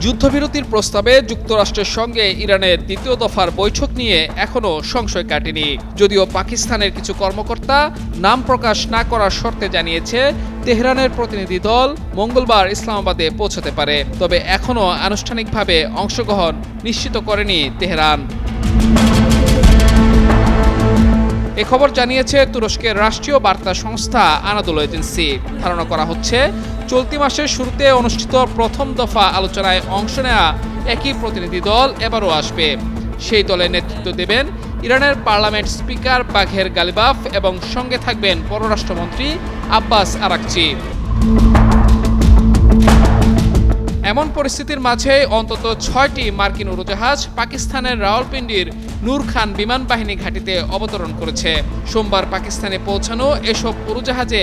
যুদ্ধবিরতির প্রস্তাবে যুক্তরাষ্ট্রের সঙ্গে ইরানের দ্বিতীয় দফার বৈঠক নিয়ে এখনও সংশয় কাটেনি। যদিও পাকিস্তানের কিছু কর্মকর্তা নাম প্রকাশ না করার শর্তে জানিয়েছে তেহরানের প্রতিনিধি দল মঙ্গলবার ইসলামাবাদে পৌঁছতে পারে, তবে এখনও আনুষ্ঠানিকভাবে অংশগ্রহণ নিশ্চিত করেনি তেহরান। এ খবর জানিয়েছে তুরস্কের রাষ্ট্রীয় বার্তা সংস্থা আনাদোলু এজেন্সি। ধারণা করা হচ্ছে চলতি মাসের শুরুতে অনুষ্ঠিত প্রথম দফা আলোচনায় অংশ নেওয়া একই প্রতিনিধি দল এবারও আসবে। সেই দলের নেতৃত্ব দেবেন ইরানের পার্লামেন্ট স্পিকার বাঘের গালিবাফ এবং সঙ্গে থাকবেন পররাষ্ট্রমন্ত্রী আব্বাস আরাকচি। এমন পরিস্থিতির মাঝে অন্তত ৬টি মার্কিন উড়োজাহাজ পাকিস্তানের রাওয়ালপিন্ডির নূর খান বিমান বাহিনী ঘাঁটিতে অবতরণ করেছে। সোমবার পাকিস্তানে পৌঁছানো এসব উড়োজাহাজে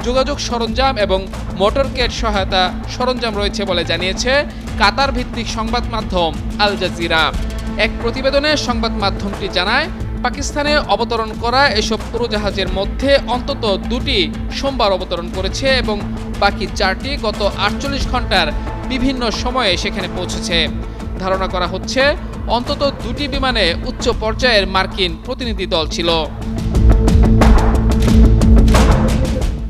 যোগাযোগ সরঞ্জাম এবং মোটরকেট সহায়তা সরঞ্জাম রয়েছে বলে জানিয়েছে কাতার ভিত্তিক সংবাদ মাধ্যম আল জাজিরা। এক প্রতিবেদনে সংবাদ মাধ্যমটি জানায়, পাকিস্তানে অবতরণ করা এসব উড়োজাহাজের মধ্যে অন্তত ২টি সোমবার অবতরণ করেছে এবং বাকি ৪টি গত ৪৮ ঘন্টার বিভিন্ন সময়ে সেখানে পৌঁছেছে। ধারণা করা হচ্ছে অন্তত ২টি বিমানে উচ্চ পর্যায়ের মার্কিন প্রতিনিধি দল ছিল।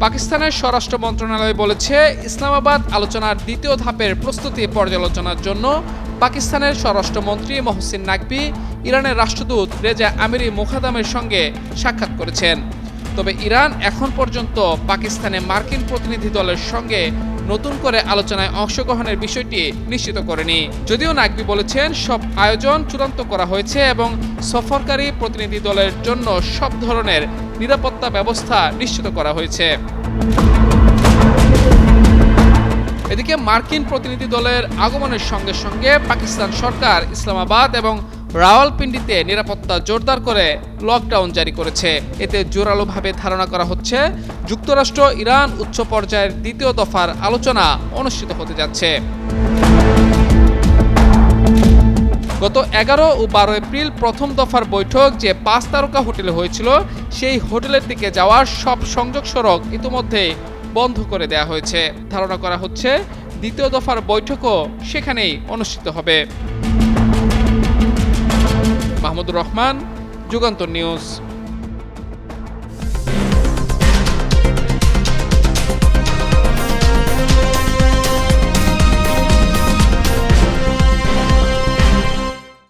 পাকিস্তানের স্বরাষ্ট্র মন্ত্রণালয় বলেছে, ইসলামাবাদ আলোচনার দ্বিতীয় ধাপের প্রস্তুতি পর্যালোচনার জন্য পাকিস্তানের স্বরাষ্ট্রমন্ত্রী মহসিন নাকভি ইরানের রাষ্ট্রদূত রেজা আমিরি মুখাদামের সঙ্গে সাক্ষাৎ করেছেন। তবে ইরান এখন পর্যন্ত পাকিস্তানে মার্কিন প্রতিনিধি দলের সঙ্গে নতুন করে আলোচনায় অংশগ্রহণের বিষয়টি নিশ্চিত করেনি। যদিও নাকভি বলেছেন সব আয়োজন চূড়ান্ত করা হয়েছে এবং সফরকারী প্রতিনিধি দলের জন্য সব ধরনের নিরাপত্তা ব্যবস্থা নিশ্চিত করা হয়েছে। এদিকে মার্কিন প্রতিনিধি দলের আগমনের সঙ্গে সঙ্গে পাকিস্তান সরকার ইসলামাবাদ এবং রাওয়ালপিন্ডিতে নিরাপত্তা জোরদার করে লকডাউন জারি করেছে। এতে জোরালোভাবে ধারণা করা হচ্ছে যুক্তরাষ্ট্র ইরান উচ্চ পর্যায়ের দ্বিতীয় দফার আলোচনা অনুষ্ঠিত হতে যাচ্ছে। গত ১১ ও ১২ এপ্রিল প্রথম দফার বৈঠক যে ৫ তারকা হোটেলে হয়েছিল, সেই হোটেলের দিকে যাওয়ার সব সংযোগ সড়ক ইতিমধ্যে বন্ধ করে দেওয়া হয়েছে। ধারণা করা হচ্ছে দ্বিতীয় দফার বৈঠকও সেখানেই অনুষ্ঠিত হবে। মাহমুদুর রহমান, যুগান্তর নিউজ।